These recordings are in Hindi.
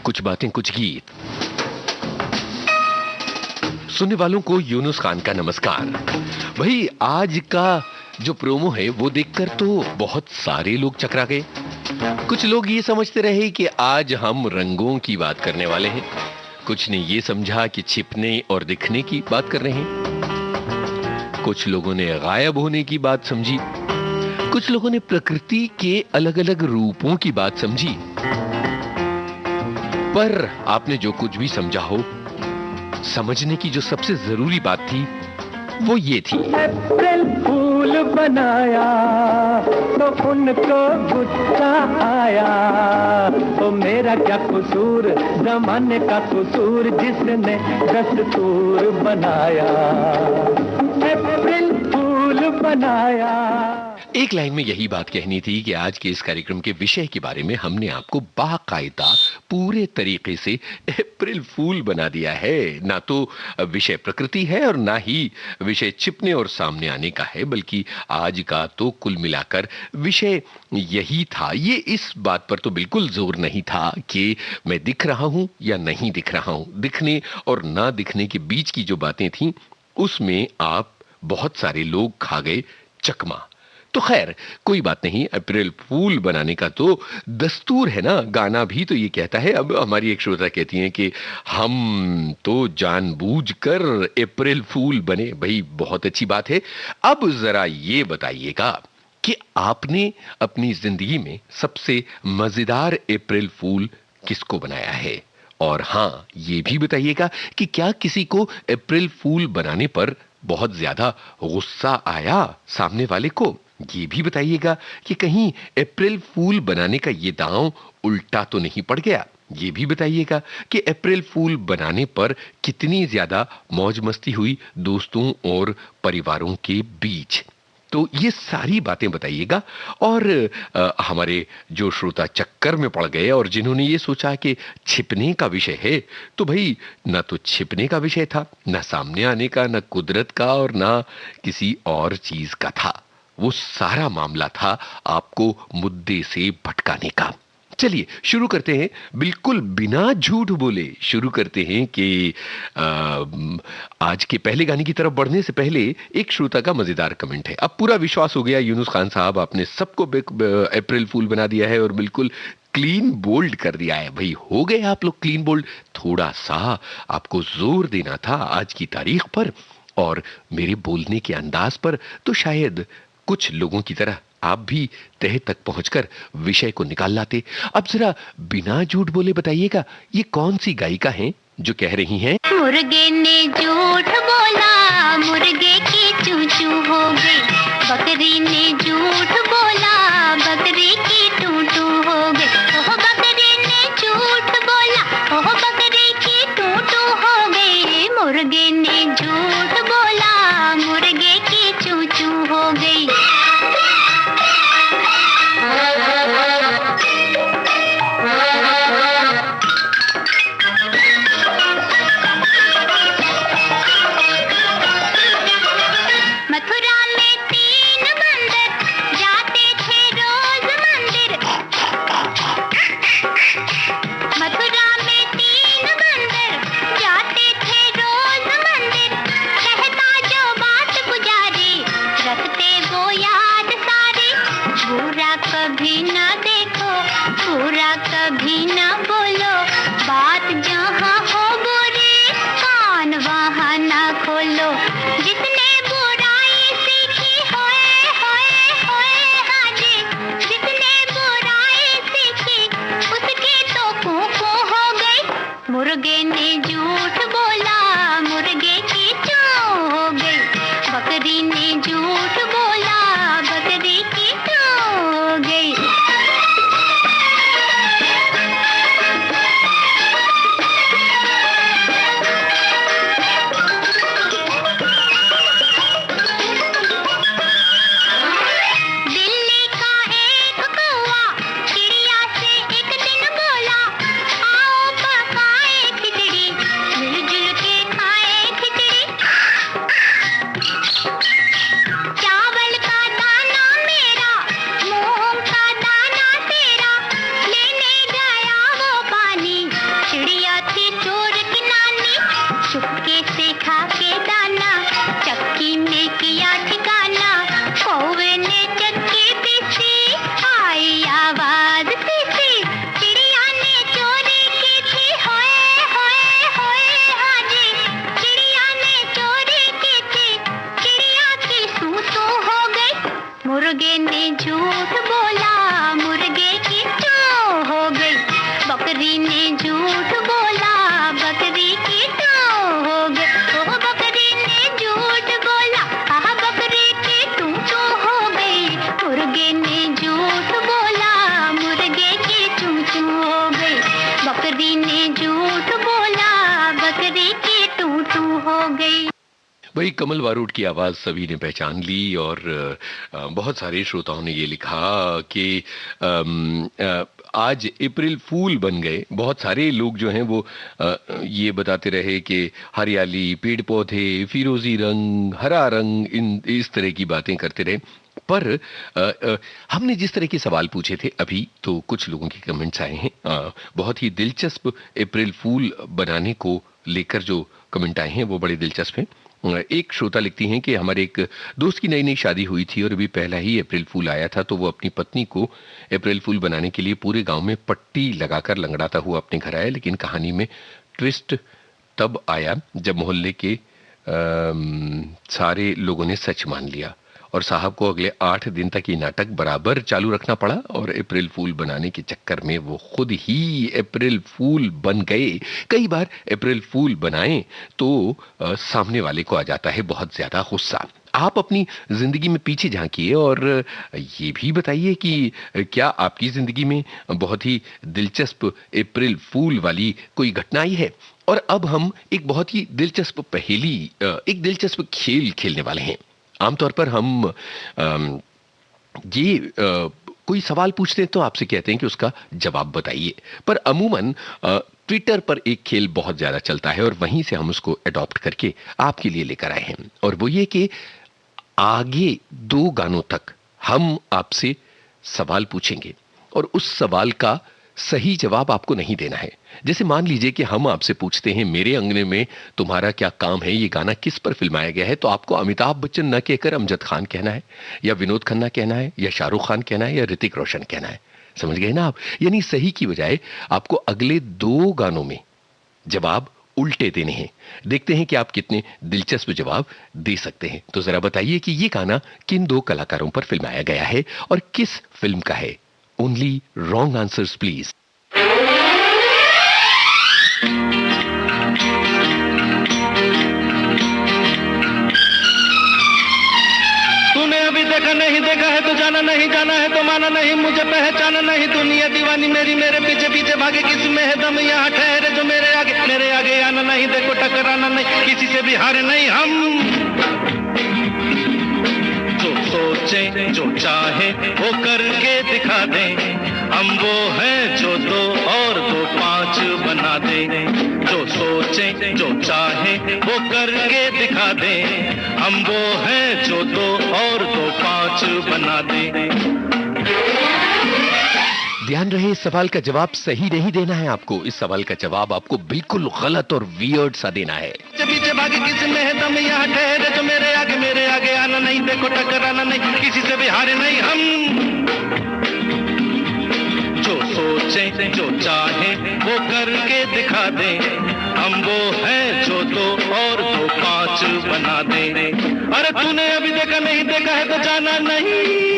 कुछ बातें कुछ गीत। सुनने वालों को यूनुस खान का नमस्कार। भाई आज का जो प्रोमो है वो देखकर तो बहुत सारे लोग चकरा गए। कुछ लोग ये समझते रहे कि आज हम रंगों की बात करने वाले हैं, कुछ ने ये समझा कि छिपने और दिखने की बात कर रहे हैं, कुछ लोगों ने गायब होने की बात समझी, कुछ लोगों ने प्रकृति के अलग अलग रूपों की बात समझी। पर आपने जो कुछ भी समझा हो, समझने की जो सबसे जरूरी बात थी वो ये थी। अप्रैल फूल बनाया तो उनको गुस्सा आया, तो मेरा क्या कसूर, जमाने का कसूर जिसने दस्तूर बनाया। अप्रैल फूल बनाया। एक लाइन में यही बात कहनी थी कि आज के इस कार्यक्रम के विषय के बारे में हमने आपको बाकायदा पूरे तरीके से अप्रैल फूल बना दिया है। ना तो विषय प्रकृति है और ना ही विषय छिपने और सामने आने का है, बल्कि आज का तो कुल मिलाकर विषय यही था। ये इस बात पर तो बिल्कुल जोर नहीं था कि मैं दिख रहा हूं या नहीं दिख रहा हूं। दिखने और ना दिखने के बीच की जो बातें थी उसमें आप बहुत सारे लोग खा गए चकमा। तो खैर कोई बात नहीं, अप्रैल फूल बनाने का तो दस्तूर है ना। गाना भी तो ये कहता है। अब हमारी एक श्रोता कहती हैं कि हम तो जानबूझकर अप्रैल फूल बने। भाई बहुत अच्छी बात है। अब जरा ये बताइएगा कि आपने अपनी जिंदगी में सबसे मजेदार अप्रैल फूल किसको बनाया है। और हाँ, ये भी बताइएगा कि क्या किसी को अप्रैल फूल बनाने पर बहुत ज्यादा गुस्सा आया सामने वाले को। ये भी बताइएगा कि कहीं अप्रैल फूल बनाने का ये दांव उल्टा तो नहीं पड़ गया। ये भी बताइएगा कि अप्रैल फूल बनाने पर कितनी ज्यादा मौज मस्ती हुई दोस्तों और परिवारों के बीच। तो ये सारी बातें बताइएगा। और हमारे जो श्रोता चक्कर में पड़ गए और जिन्होंने ये सोचा कि छिपने का विषय है, तो भाई ना तो छिपने का विषय था, ना सामने आने का, ना कुदरत का और ना किसी और चीज का था। वो सारा मामला था आपको मुद्दे से भटकाने का। चलिए शुरू करते हैं, बिल्कुल बिना झूठ बोले शुरू करते हैं कि आज के पहले गाने की तरफ बढ़ने से पहले एक श्रोता का मजेदार कमेंट है। अब पूरा विश्वास हो गया यूनुस खान साहब, आपने सबको अप्रैल फूल बना दिया है और बिल्कुल क्लीन बोल्ड कर दिया है। भाई हो गए आप लोग क्लीन बोल्ड। थोड़ा सा आपको जोर देना था आज की तारीख पर और मेरे बोलने के अंदाज पर, तो शायद कुछ लोगों की तरह आप भी तह तक पहुंचकर विषय को निकाल लाते। अब जरा बिना झूठ बोले बताइएगा, ये कौन सी गायिका हैं जो कह रही हैं, मुर्गे ने झूठ बोला, मुर्गे की चू चू हो गई। बकरी ने झूठ बोला, बकरी की टू टू हो गई। ओह बकरी ने झूठ बोला, ओह बकरी की टू टू हो गई। मुर्गे ने झूठ बोला, मुर्गे की चू चू हो गई। मथुरा में तीन बंदर जाते थे रोज मंदिर। मथुरा में तीन बंदर जाते थे रोज मंदिर। कहता जो बात गुजारी, रखते वो याद सारी। बुरा कभी ना देखो, बुरा कभी ना बोलो, बात जहाँ हो बुरी, कान वहाँ ना खोलो। जिसने बुराई सीखी होए होए होए हाजी, जिसने बुराई सीखी उसकी तो कू हो गई। मुर्गे ने झूठ बोला, मुर्गे की चू हो गई। बकरी ने झूठ बोला, बकरी की चू हो गई। बकरी ने झूठ बोला, बकरी की टू हो गई। ओ बकरी ने झूठ बोला, आह बकरी की टू हो गई। मुर्गे ने झूठ बोला, मुर्गे की टू हो गई। बकरी ने झूठ बोला, बकरी की टू हो गई। वही कमल बारूद की आवाज सभी ने पहचान ली और बहुत सारे श्रोताओं ने ये लिखा कि आज अप्रैल फूल बन गए। बहुत सारे लोग जो हैं वो ये बताते रहे कि हरियाली, पेड़ पौधे, फिरोजी रंग, हरा रंग, इस तरह की बातें करते रहे। पर हमने जिस तरह के सवाल पूछे थे अभी, तो कुछ लोगों के कमेंट्स आए हैं बहुत ही दिलचस्प। अप्रैल फूल बनाने को लेकर जो कमेंट आए हैं वो बड़े दिलचस्प हैं। एक श्रोता लिखती हैं कि हमारे एक दोस्त की नई नई शादी हुई थी और अभी पहला ही अप्रैल फूल आया था, तो वो अपनी पत्नी को अप्रैल फूल बनाने के लिए पूरे गांव में पट्टी लगाकर लंगड़ाता हुआ अपने घर आया। लेकिन कहानी में ट्विस्ट तब आया जब मोहल्ले के सारे लोगों ने सच मान लिया और साहब को अगले 8 दिन तक ये नाटक बराबर चालू रखना पड़ा और अप्रैल फूल बनाने के चक्कर में वो खुद ही अप्रैल फूल बन गए। कई बार अप्रैल फूल बनाएं तो सामने वाले को आ जाता है बहुत ज्यादा गुस्सा। आप अपनी जिंदगी में पीछे झांकिए और ये भी बताइए कि क्या आपकी जिंदगी में बहुत ही दिलचस्प अप्रैल फूल वाली कोई घटना आई है। और अब हम एक बहुत ही दिलचस्प पहेली, एक दिलचस्प खेल खेलने वाले हैं। आमतौर पर हम कोई सवाल पूछते हैं तो आपसे कहते हैं कि उसका जवाब बताइए, पर अमूमन ट्विटर पर एक खेल बहुत ज्यादा चलता है और वहीं से हम उसको अडॉप्ट करके आपके लिए लेकर आए हैं। और वो ये कि आगे 2 गानों तक हम आपसे सवाल पूछेंगे और उस सवाल का सही जवाब आपको नहीं देना है। जैसे मान लीजिए कि हम आपसे पूछते हैं मेरे अंगने में तुम्हारा क्या काम है, ये गाना किस पर फिल्माया गया है, तो आपको अमिताभ बच्चन न कहकर अमजद खान कहना है, या विनोद खन्ना कहना है, या शाहरुख खान कहना है, या ऋतिक रोशन कहना है। समझ गए ना आप? यानी सही की बजाय आपको अगले 2 गानों में जवाब उल्टे देने हैं। देखते हैं कि आप कितने दिलचस्प जवाब दे सकते हैं। तो जरा बताइए कि ये गाना किन 2 कलाकारों पर फिल्माया गया है और किस फिल्म का है। Only wrong answers, please. तूने अभी देखा नहीं, देखा है तो जाना नहीं, जाना है तो माना नहीं, मुझे पहचाना नहीं। दुनिया दीवानी मेरी, मेरे पीछे पीछे भागे, किसी में है दम यहाँ ठहरे जो मेरे आगे आना नहीं। देखो टकराना नहीं, किसी से भी हारे नहीं हम। जो सोचे जो चाहे वो करके दिखा दे, हम वो हैं जो 2 और 2 5 बना दे। जो सोचे जो चाहे वो करके दिखा दे, हम वो हैं जो 2 और 2 5 बना दे। ध्यान रहे, इस सवाल का जवाब सही नहीं देना है आपको। इस सवाल का जवाब आपको बिल्कुल गलत और वियर्ड सा देना है। पीछे भागे, किसी में है दम यहाँ ठहरे जो मेरे आगे आना नहीं। देखो टकराना नहीं, किसी से भी हारे नहीं हम। जो सोचे जो चाहे वो करके दिखा दे, हम वो हैं जो 2 और 2 5 बना दे। अरे तूने अभी देखा नहीं, देखा है तो जाना नहीं।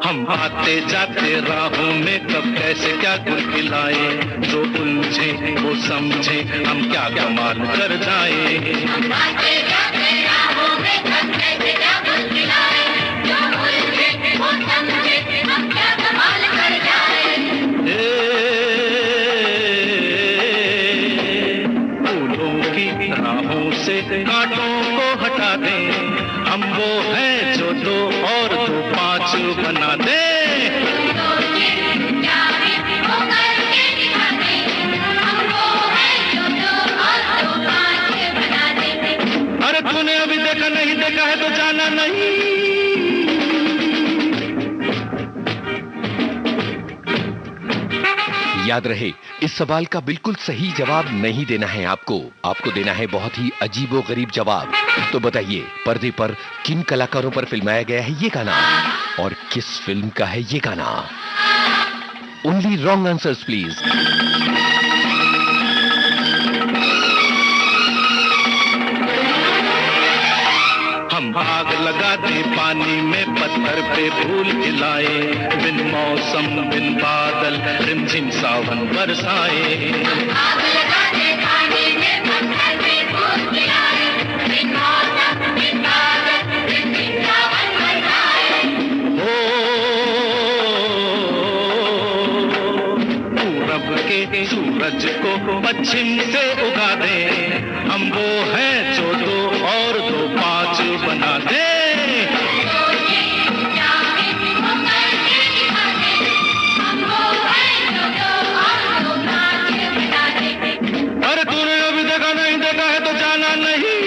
हम आते जाते राहों में कब कैसे क्या गुल खिलाए, जो उलझे वो समझे हम क्या कमाल कर जाए। हम आते जाते राहों में कब कैसे क्या गुल खिलाए, जो उलझे वो समझे हम क्या कमाल कर जाए। फूलों की राहों से कांटों को हटा दें, हम वो हैं जो 2 और 2 5 बना दे। अरे तूने अभी देखा नहीं, देखा है तो जाना नहीं। याद रहे, इस सवाल का बिल्कुल सही जवाब नहीं देना है आपको। आपको देना है बहुत ही अजीबोगरीब जवाब। तो बताइए, पर्दे पर किन कलाकारों पर फिल्माया गया है ये गाना और किस फिल्म का है ये गाना? Only wrong answers please. हम आग लगाते पानी में, पत्थर पे फूल खिलाए, बिन मौसम बिन बादल रिमझिम सावन बरसाए। आग लगाते पानी में, पत्थर पे फूल खिलाए, बिन मौसम बिन बादल रिमझिम सावन बरसाए। पूरब के सूरज को पश्चिम से उगा दे, हम वो हैं जो दो और दो पांच बना दे। अरे तूने अभी देखा नहीं, देखा है तो जाना नहीं।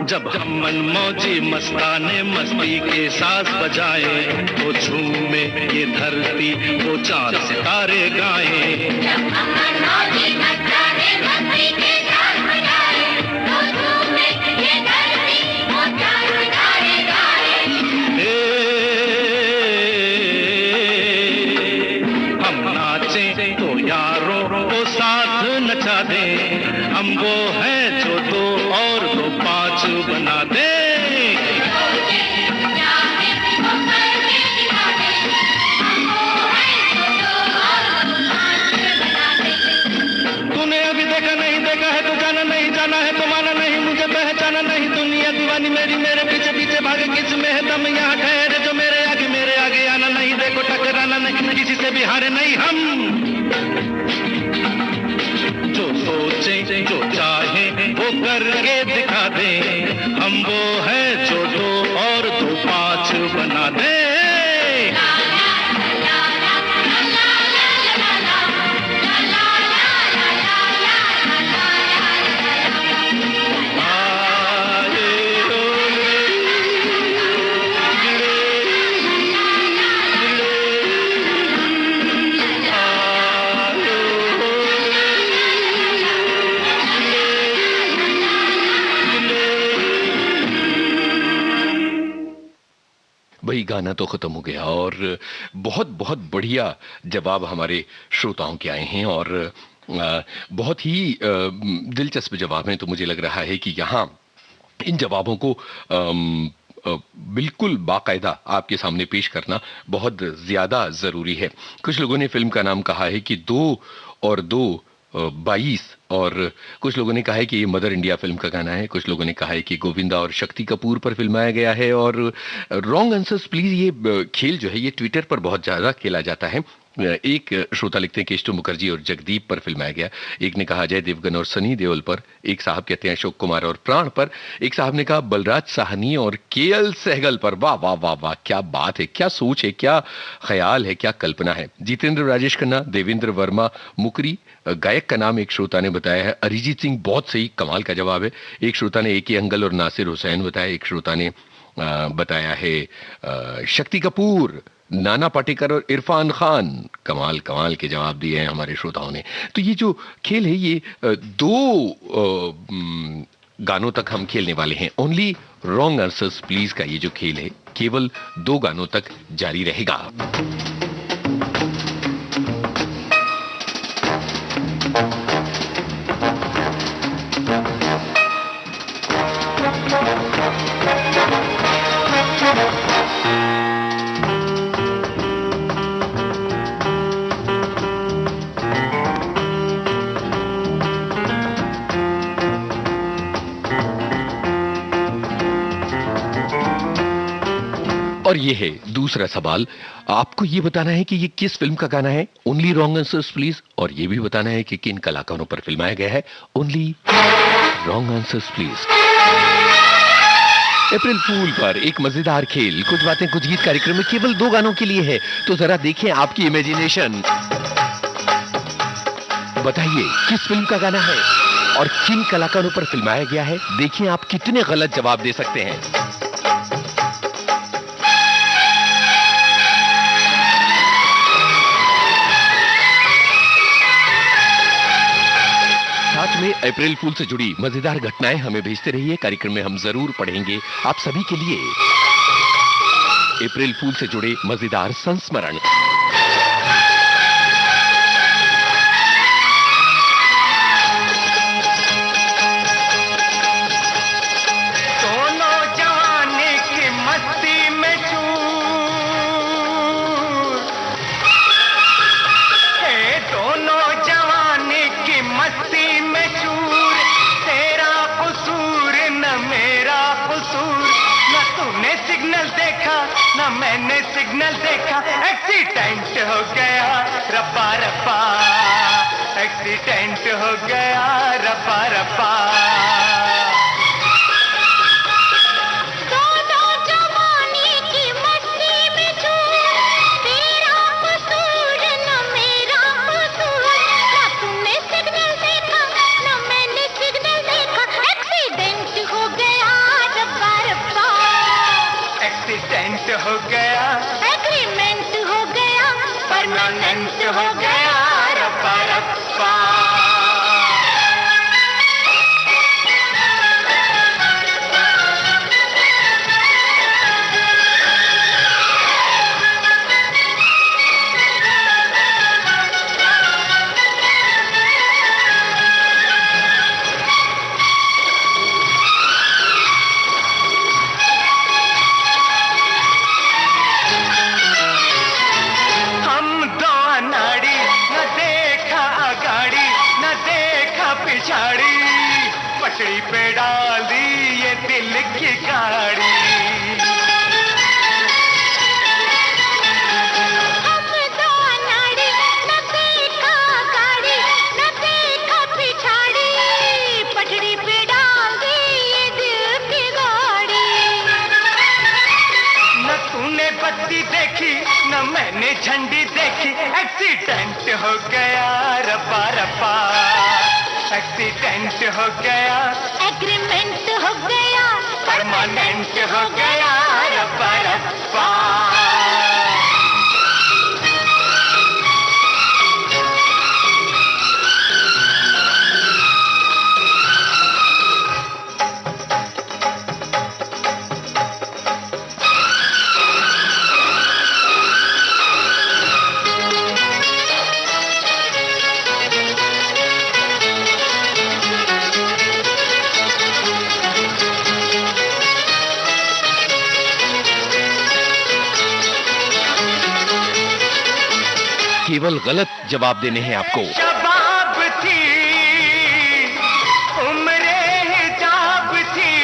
जब हम मनमौजी मस्ताने मस्ती के साथ बजाए, तो झूमे ये धरती वो चांद सितारे गाए। जब हम मनमौजी मस्ताने मस्ती के साथ बजाए, तो झूमे ये धरती वो चांद सितारे गाए। हम नाचे तो यारों को साथ नचा दे, हम वो हैं जो दो और दो पांच बना दे। तूने अभी देखा नहीं, देखा है तो जाना नहीं, जाना है तो माना नहीं, मुझे पहचाना नहीं। दुनिया दीवानी मेरी, मेरे पीछे पीछे भागे, किस में है दम यहाँ ठहरे जो मेरे आगे आना नहीं। देखो टकराना नहीं, किसी से भी हारे नहीं हम। जो सोचे जो चाहे वो करके दिखा दे, हम वो है जो दो और दो पांच बना दे। भाई गाना तो खत्म हो गया और बहुत बहुत बढ़िया जवाब हमारे श्रोताओं के आए हैं और बहुत ही दिलचस्प जवाब हैं। तो मुझे लग रहा है कि यहाँ इन जवाबों को बिल्कुल बाकायदा आपके सामने पेश करना बहुत ज्यादा जरूरी है। कुछ लोगों ने फिल्म का नाम कहा है कि 2 और 2 22 और कुछ लोगों ने कहा है कि ये मदर इंडिया फिल्म का गाना है। कुछ लोगों ने कहा है कि गोविंदा और शक्ति कपूर पर फिल्माया गया है। और रॉन्ग आंसर्स प्लीज ये खेल जो है ये ट्विटर पर बहुत ज्यादा खेला जाता है। एक श्रोता लिखते हैं केशव मुखर्जी और जगदीप पर फिल्माया गया, एक ने कहा अजय देवगन और सनी देओल पर, एक साहब कहते हैं अशोक कुमार और प्राण पर, एक साहब ने कहा बलराज साहनी और केएल सहगल पर। वाह वाह वाह वाह, क्या बात है, क्या सोच है, क्या ख्याल है, क्या कल्पना है। जितेंद्र राजेश खन्ना, देवेंद्र वर्मा मुकरी, गायक का नाम एक श्रोता ने बताया है अरिजीत सिंह, बहुत सही, कमाल का जवाब है। एक श्रोता ने ए.के. अंगल और नासिर हुसैन बताया, एक श्रोता ने बताया है शक्ति कपूर, नाना पाटेकर और इरफान खान। कमाल कमाल के जवाब दिए हैं हमारे श्रोताओं ने। तो ये जो खेल है ये 2 गानों तक हम खेलने वाले हैं। ओनली रॉन्ग आंसर्स प्लीज का ये जो खेल है केवल 2 गानों तक जारी रहेगा। और ये है दूसरा सवाल, आपको ये बताना है कि ये किस फिल्म का गाना है। Only wrong answers please. और ये भी बताना है कि किन कलाकारों पर फिल्माया गया है। Only wrong answers please. April fool पर एक मजेदार खेल, कुछ बातें कुछ गीत कार्यक्रम में केवल 2 गानों के लिए है, तो जरा देखें आपकी इमेजिनेशन। बताइए किस फिल्म का गाना है और किन कलाकारों पर फिल्माया गया है। देखिए आप कितने गलत जवाब दे सकते हैं। साथ में अप्रैल फूल से जुड़ी मजेदार घटनाएं हमें भेजते रहिए। कार्यक्रम में हम जरूर पढ़ेंगे आप सभी के लिए अप्रैल फूल से जुड़े मजेदार संस्मरण। ना मैंने सिग्नल देखा, एक्सीडेंट हो गया रब्बा रब्बा, एक्सीडेंट हो गया रब्बा रब्बा। दोनों जवानी की मस्ती में चूर, तेरा कसूर न मेरा कसूर, ना तुमने सिग्नल देखा ना मैंने सिग्नल देखा, एक्सीडेंट हो गया रब्बा रब्बा, एक्सीडेंट हो गया, एग्रीमेंट हो गया, परमानेंट हो गया रब्बा रब्बा। पटड़ी पे डाल दी ये दिल की गाड़ी, हम दो अनाड़ी, न देखा गाड़ी न देखा पिछाड़ी, पटड़ी पे डाल दी ये दिल की गाड़ी। न तूने बत्ती देखी न मैंने झंडी देखी, एक्सीडेंट हो गया रब्बा रब्बा, एक्सीडेंट हो गया, एग्रीमेंट हो गया, परमानेंट हो गया रब्बा रब्बा। केवल गलत जवाब देने हैं आपको। शबाब थी उम्रे हिजाब थी,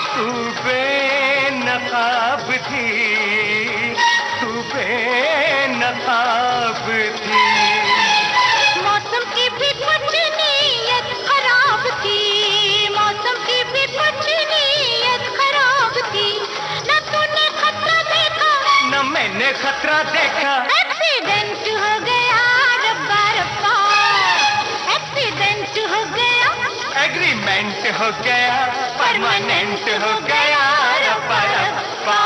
तू बेनकाब थी, तू बेनकाब थी। मौसम की भी कुछ नीयत खराब थी, मौसम की भी कुछ नीयत खराब थी, न तूने खतरा देखा न मैंने खतरा देखा, एक्सीडेंट हो गया रब्बा रब्बा, एक्सीडेंट हो गया, एग्रीमेंट हो गया, परमानेंट हो गया रब्बा रब्बा।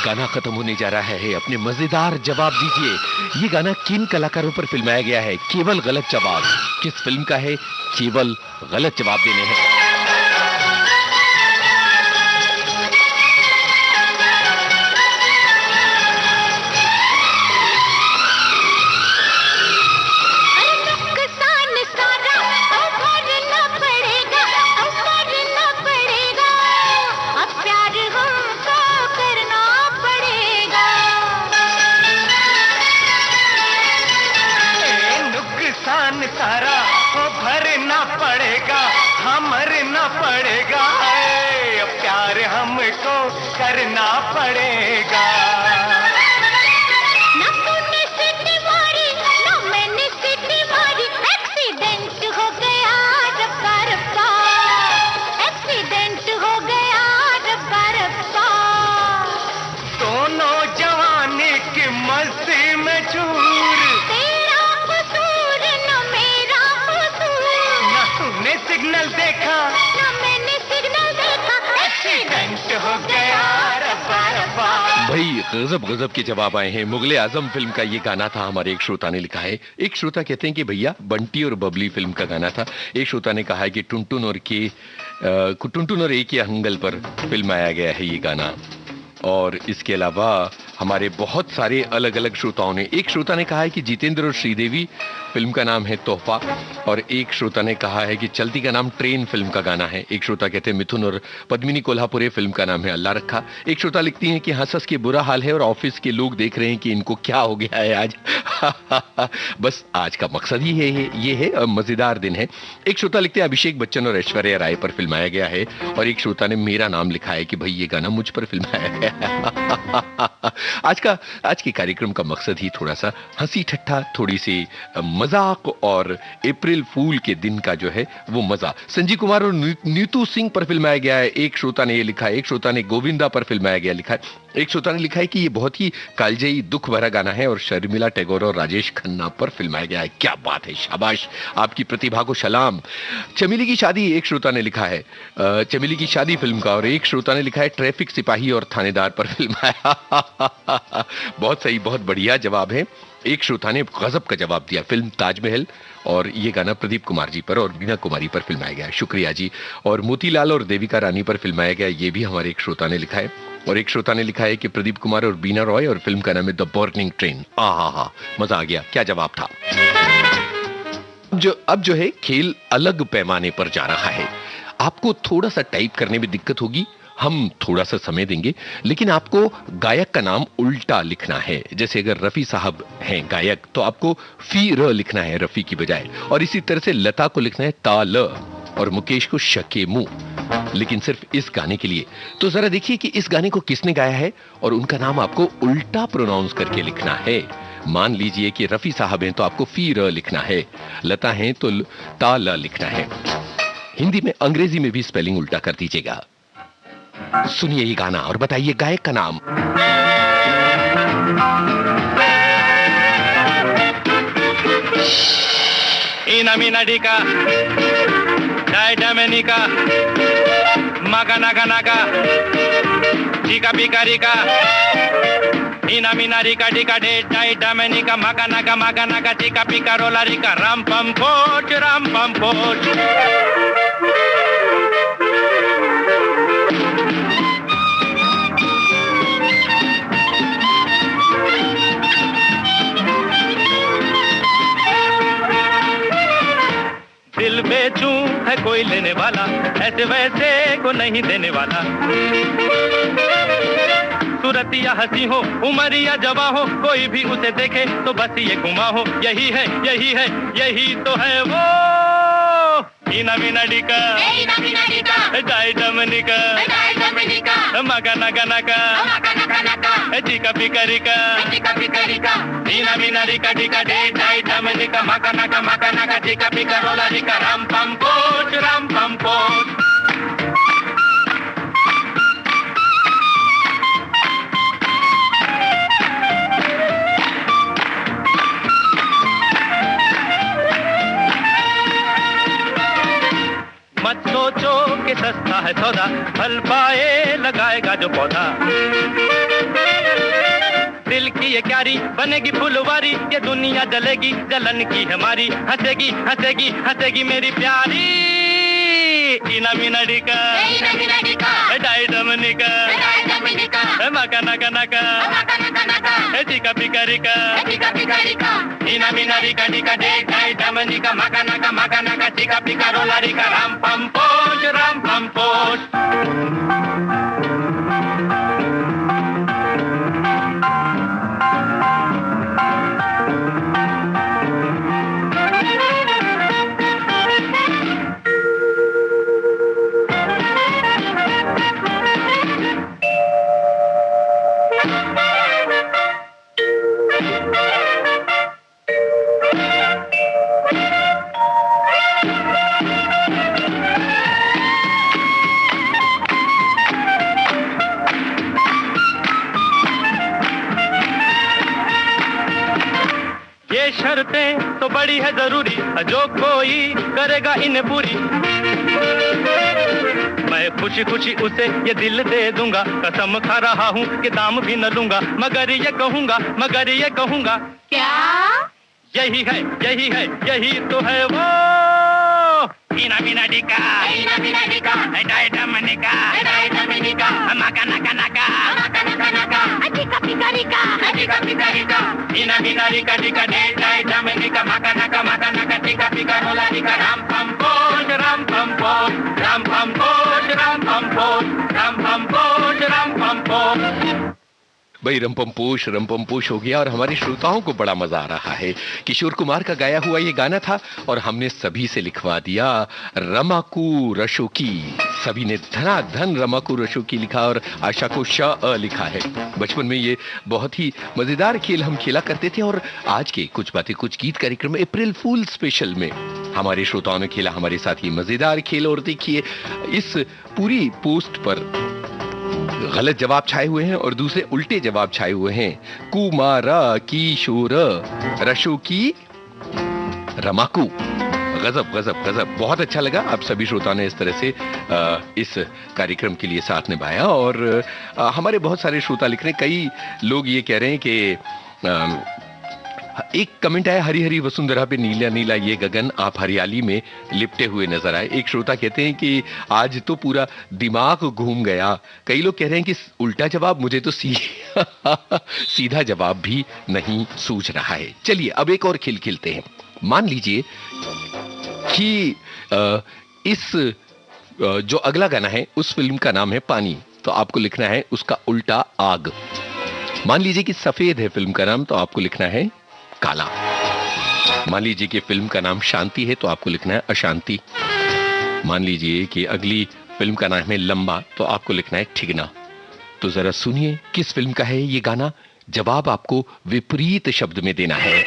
गाना खत्म होने जा रहा है, अपने मजेदार जवाब दीजिए। ये गाना किन कलाकारों पर फिल्माया गया है? केवल गलत जवाब। किस फिल्म का है? केवल गलत जवाब देने हैं। सारा वो भरना पड़ेगा, हम मरना पड़ेगा, प्यार हमको करना पड़ेगा। न तूने सिटी भाई गजब गजब के जवाब आए हैं। मुगले आजम फिल्म का ये गाना था, हमारे एक श्रोता ने लिखा है। एक श्रोता कहते हैं कि भैया बंटी और बबली फिल्म का गाना था। एक श्रोता ने कहा है कि टुनटुन और ए के हंगल पर फिल्म आया गया है ये गाना। और इसके अलावा हमारे बहुत सारे अलग अलग श्रोताओं ने, एक श्रोता ने कहा है कि जितेंद्र और श्रीदेवी फिल्म का नाम है तोहफा, और एक श्रोता ने कहा है कि चलती का नाम ट्रेन फिल्म का गाना है। एक श्रोता कहते हैं मिथुन और पद्मिनी कोल्हापुरे फिल्म का नाम है अल्लाह रखा। एक श्रोता लिखती हैं कि हंस हंस के बुरा हाल है और ऑफिस के लोग देख रहे हैं कि इनको क्या हो गया है आज। बस आज का मकसद ही ये है मजेदार दिन है। एक श्रोता लिखते हैं अभिषेक बच्चन और ऐश्वर्या राय पर फिल्माया गया है, और एक श्रोता ने मेरा नाम लिखा है कि भाई ये गाना मुझ पर फिल्माया गया है। आज के कार्यक्रम का मकसद ही थोड़ा सा हंसी ठट्ठा, थोड़ी सी मजाक और अप्रैल फूल के दिन का जो है वो मजा। संजीव कुमार और नीतू सिंह पर फिल्माया गया है, एक श्रोता ने ये लिखा है। एक श्रोता ने गोविंदा पर फिल्माया गया लिखा है। एक श्रोता ने लिखा है कि ये बहुत ही कालजयी दुख भरा गाना है और शर्मिला टैगोर और राजेश खन्ना पर फिल्माया गया है। क्या बात है, शाबाश, आपकी प्रतिभा को सलाम। चमेली की शादी, एक श्रोता ने लिखा है चमेली की शादी फिल्म का, और एक श्रोता ने लिखा है ट्रैफिक सिपाही और थानेदार पर फिल्माया। बहुत सही, बहुत बढ़िया जवाब है। एक श्रोता ने गजब का जवाब दिया, फिल्म ताजमहल, और ये गाना प्रदीप कुमार जी पर और बीना कुमारी पर फिल्माया गया। शुक्रिया जी। और मोतीलाल और देविका रानी पर फिल्माया गया, ये भी हमारे एक श्रोता ने लिखा है। और एक श्रोता ने लिखा है कि प्रदीप कुमार और बीना रॉय, और फिल्म का नाम है द बर्निंग ट्रेन। आहा, मजा आ गया, क्या जवाब था। अब जो है खेल अलग पैमाने पर जा रहा है। आपको थोड़ा सा टाइप करने में दिक्कत होगी, हम थोड़ा सा समय देंगे, लेकिन आपको गायक का नाम उल्टा लिखना है। जैसे अगर रफी साहब हैं गायक, तो आपको फी र लिखना है रफी की बजाय, और इसी तरह से लता को लिखना है ता ल, और मुकेश को शके मुंह, लेकिन सिर्फ इस गाने के लिए। तो जरा देखिए कि इस गाने को किसने गाया है, और उनका नाम आपको उल्टा प्रोनाउंस करके लिखना है। मान लीजिए कि रफी साहब हैं तो आपको फी र लिखना है, लता हैं तो ता ल लिखना है। हिंदी में, अंग्रेजी में भी स्पेलिंग उल्टा कर दीजिएगा। सुनिए ये गाना और बताइए गायक का नाम। इना मीना डिका डायडामेनिका मागा नागा नागा डिका बिकारिका इना मीना रिका डिका डे डायडामेनिका मागा नागा डिका पिका रोला रिका राम पम पोच। दिल बेचूं है कोई लेने वाला, ऐसे वैसे को नहीं देने वाला। सूरत या हंसी हो, उम्र या जवां हो, कोई भी उसे देखे तो बस ये गुमा हो। यही है तो है वो इना मीना डिका डायडामेनिका मगा नागा नागा चिका पिकारिका इना मीना रिका डिका डे डायडामेनिका मगा नागा चिका पिका रोला रिका राम पम पोच। मत सोचो कि सस्ता है सौदा, फल पाए लगाएगा जो पौधा। दिल की ये क्यारी बनेगी फुलवारी, ये दुनिया जलेगी जलन की हमारी। हंसेगी मेरी प्यारी इना मीना डिका डायडामेनिका मगा नागा चिका पिकारिका इना मीना रिका डिका डे डायडामेनिका मगा नागा चिका पिका रोला रिका राम पम पोच। शर्तें तो बड़ी है जरूरी, जो कोई करेगा इन्हें पूरी। मैं है खुशी खुशी उसे ये दिल दे दूंगा, कसम खा रहा हूँ कि दाम भी न लूंगा, मगर ये कहूंगा क्या? यही है यही तो है वो मीना मीना डिका डाइडा मनिका मका नका नका अधिका पिकारिका मीना मीना रिका डिका डाइडा मनिका मका नका टिका पिका रोला डिका राम पम पोज राम पम पोज राम पम पोज राम पम पोज राम पम पोज राम पम पोज। भाई रमपमपोश हो गया और हमारे श्रोताओं को बड़ा मजा आ रहा है। किशोर कुमार का गाया हुआ ये गाना था और हमने सभी से लिखवा दिया रमाकू रशोकी। सभी ने धनाधन रमाकू रशोकी लिखा और आशा को श लिखा है। बचपन में ये बहुत ही मजेदार खेल हम खेला करते थे और आज के कुछ बातें कुछ गीत कार्यक्रम में अप्रैल फूल स्पेशल में हमारे श्रोताओं ने खेला हमारे साथ ये मजेदार खेल। और देखिए इस पूरी पोस्ट पर गलत जवाब छाए हुए हैं और दूसरे उल्टे जवाब छाए हुए हैं। कुमारा किशोर रशोकी रमाकू। गजब गजब गजब, बहुत अच्छा लगा। आप सभी श्रोताओं ने इस तरह से इस कार्यक्रम के लिए साथ निभाया और हमारे बहुत सारे श्रोता लिख रहे हैं। कई लोग ये कह रहे हैं कि एक कमेंट आया, हरी हरी वसुंधरा पे नीला नीला ये गगन, आप हरियाली में लिपटे हुए नजर आए। एक श्रोता कहते हैं कि आज तो पूरा दिमाग घूम गया। कई लोग कह रहे हैं कि उल्टा जवाब, मुझे तो सीधा जवाब भी नहीं सूझ रहा है। चलिए अब एक और खेल खेलते हैं। मान लीजिए कि इस जो अगला गाना है उस फिल्म का नाम है पानी, तो आपको लिखना है उसका उल्टा आग। मान लीजिए कि सफेद है फिल्म का नाम, तो आपको लिखना है काला। मान लीजिए कि फिल्म का नाम शांति है, तो आपको लिखना है अशांति। मान लीजिए कि अगली फिल्म का नाम है लंबा, तो आपको लिखना है ठिगना। तो जरा सुनिए किस फिल्म का है ये गाना। जवाब आपको विपरीत शब्द में देना है।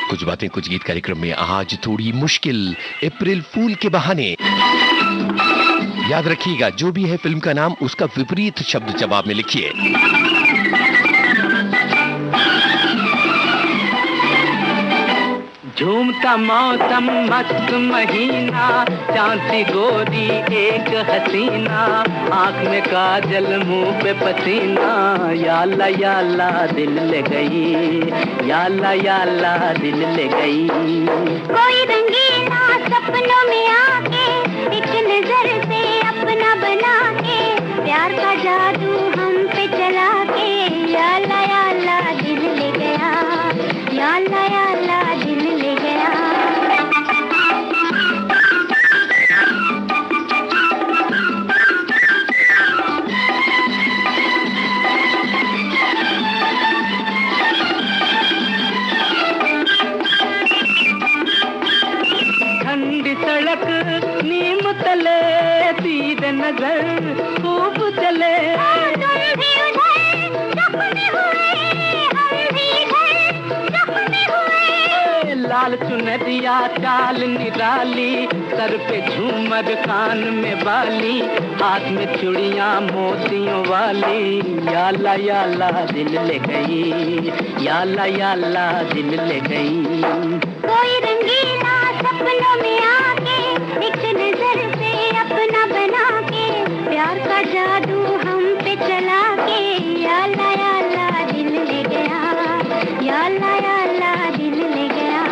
कुछ बातें कुछ गीत कार्यक्रम में आज थोड़ी मुश्किल, अप्रैल फूल के बहाने। याद रखिएगा जो भी है फिल्म का नाम उसका विपरीत शब्द जवाब में लिखिए। झूमता मौसम मस्त महीना, चांद सी गोरी एक हसीना, आंख में काजल मुंह पे पसीना, याला दिल ले गई, याला दिल ले गई। कोई रंगीला सपनों में आके एक नजर से अपना बना के, प्यार का जादू हम पे चला के, याला दिल ले गया, याला दिल ले गया। ठंडी सड़क नीम तले, तीर नजर खूब चले, तुम भी उधर जख्मी हुए, हम भी इधर जख्मी हुए। लाल चुनरिया चाल निराली, सर पे झूमर कान में बाली, हाथ में चूड़ियां मोतियों वाली, याला दिल ले गई, याला दिल ले गई। कोई रंगीला सपनों में आके एक नजर से अपना बना के, प्यार का जादू हम पे चला के, याला दिल ले गया, याला दिल ले गया।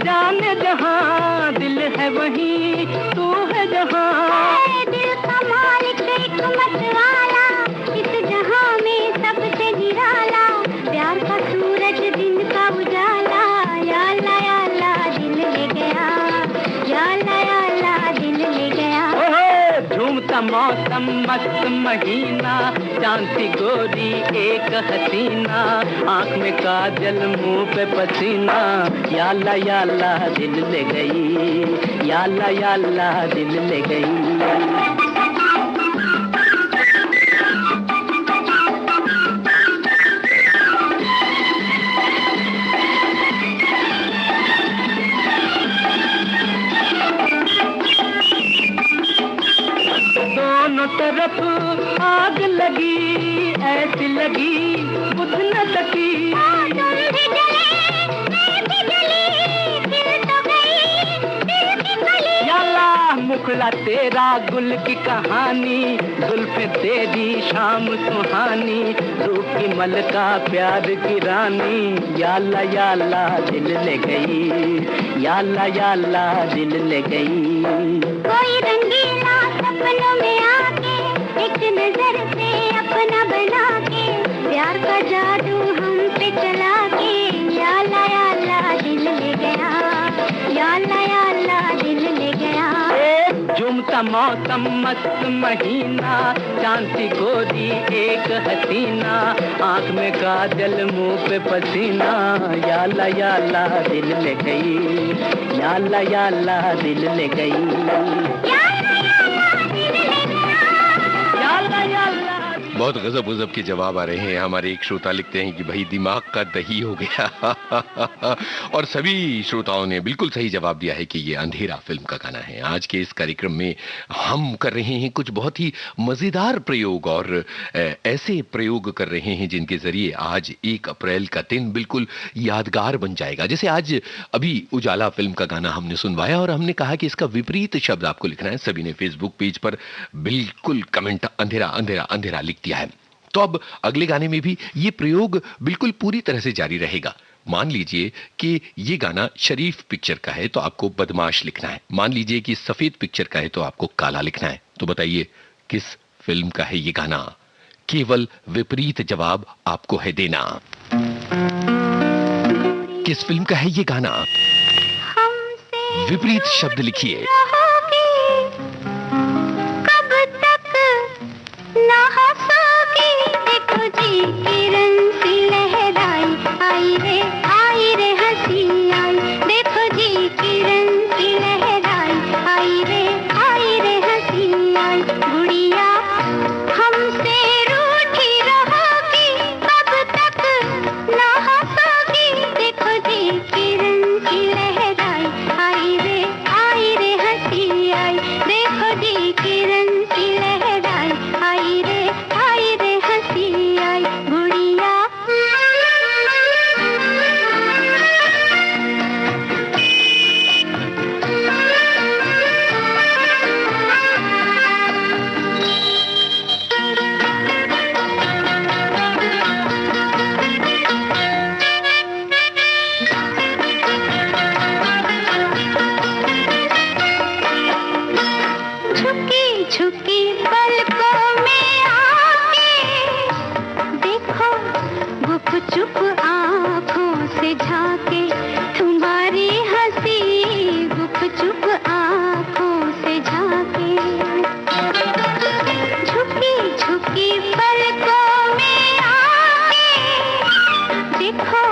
जाने जहां दिल है वहीं तू है जहां, दिल का मालिक हिकमत वाला, इस जहां में सबसे निराला, प्यार का सूरज दिन का उजाला, याला दिल ले गया, याला दिल ले गया। झूमता मौसम मस्त महीना, चांद सी गोरी एक हसीना, आंख में काजल मुंह पे पसीना, याला दिल ले गई, याला दिल ले गई। लगी ऐसी लगी बुझ न सकी। तुम भी जले मैं भी जली फिर तो गई दिल की कली। याला मुखड़ा तेरा गुल की कहानी जुल्फे तेरी शाम सुहानी रूप की मलका प्यार की रानी। याला याला दिल ले गई याला दिल ले गई। कोई रंगीला सपनों में आके एक नजर से अपना बना के प्यार का जादू हम पे चला के याला दिल ले गया याला दिल ले गया। झूमता मौसम मस्त महीना चांद सी गोरी एक हसीना आंख में काजल मुंह पे पसीना। याला दिल ले गई याला दिल ले गई। बहुत गजब के जवाब आ रहे हैं। हमारे एक श्रोता लिखते हैं कि भाई दिमाग का दही हो गया और सभी श्रोताओं ने बिल्कुल सही जवाब दिया है कि ये अंधेरा फिल्म का गाना है। आज के इस कार्यक्रम में हम कर रहे हैं कुछ बहुत ही मजेदार प्रयोग और ऐसे प्रयोग कर रहे हैं जिनके जरिए आज 1 अप्रैल का दिन बिल्कुल यादगार बन जाएगा। जैसे आज अभी उजाला फिल्म का गाना हमने सुनवाया और हमने कहा कि इसका विपरीत शब्द आपको लिखना है। सभी ने फेसबुक पेज पर बिल्कुल कमेंट अंधेरा अंधेरा अंधेरा लिख दिया है। तो अब अगले गाने में भी ये प्रयोग बिल्कुल पूरी तरह से जारी रहेगा। मान लीजिए कि ये गाना शरीफ पिक्चर का है तो आपको बदमाश लिखना है। मान लीजिए कि सफेद पिक्चर का है तो आपको काला लिखना है। तो बताइए किस फिल्म का है ये गाना? केवल विपरीत जवाब आपको है देना। किस फिल्म का है ये गाना? विपरीत शब्द लिखिए। किरण सी लहराई आई रे हंसी आई। देखो जी किरण सी लहराई आई रे हंसी आई। गुड़िया हमसे रूठी रहोगी कब तक ना हंसोगी। देखो जी किरण सी लहराई आई रे हंसी आई। देखो जी किरण सी लहराई आई रे हंसी आई। गुड़िया झुकी झुकी पलकों में आके देखो गुप चुप आँखों से झांके तुम्हारी हंसी गुप चुप आँखों से झांके। झुकी झुकी पलकों में आके देखो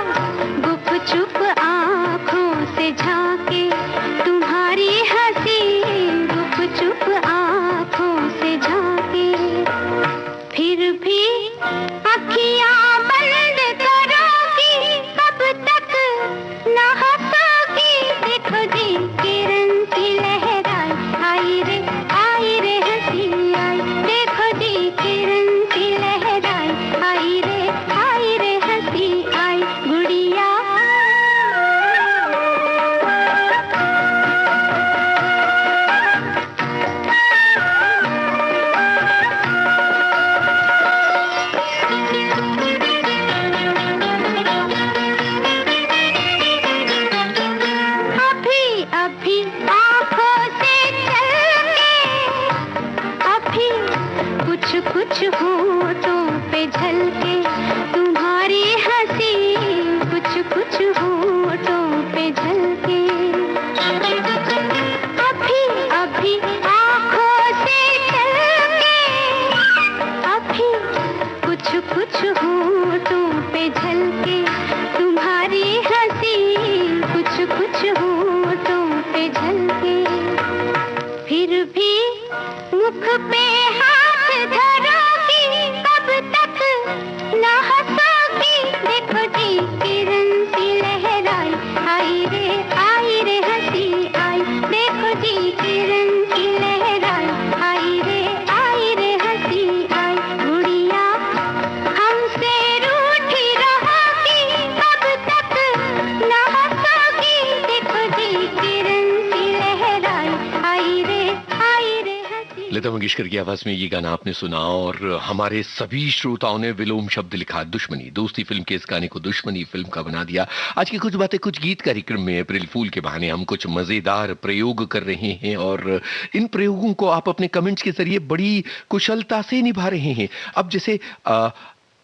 गुप चुप आँखों से झांके तुम्हारी हंसी गुप चुप आँखों से झांके। फिर भी अखियाँ बंद करोगी कब तक ना हंसोगी। देखो जी किरण सी लहराई आई रे हंसी आई। देखो जी किरण सी लहराई आई रे हंसी आई। गुड़िया अभी आँखों से चल के अभी कुछ होठों पे झलके तुम्हारी हंसी कुछ होठों पे झलके। अभी आँखों से चल के अभी कुछ होठों पे झलके तुम्हारी हंसी कुछ होठों पे झलके। फिर भी मुख पे हाथ धरोगी कब तक ना हंसोगी। देखो जी किरण सी लहराई आई रे हंसी आई। देखो जी किरण सी लहराई आई रे हंसी आई। गुड़िया लता मंगेशकर की आवाज में ये गाना आपने सुना और हमारे सभी श्रोताओं ने विलोम शब्द लिखा दुश्मनी। दोस्ती फिल्म के इस गाने को दुश्मनी फिल्म का बना दिया। आज की कुछ बातें कुछ गीत कार्यक्रम में अप्रैल फूल के बहाने हम कुछ मजेदार प्रयोग कर रहे हैं और इन प्रयोगों को आप अपने कमेंट्स के जरिए बड़ी कुशलता से निभा रहे हैं। अब जैसे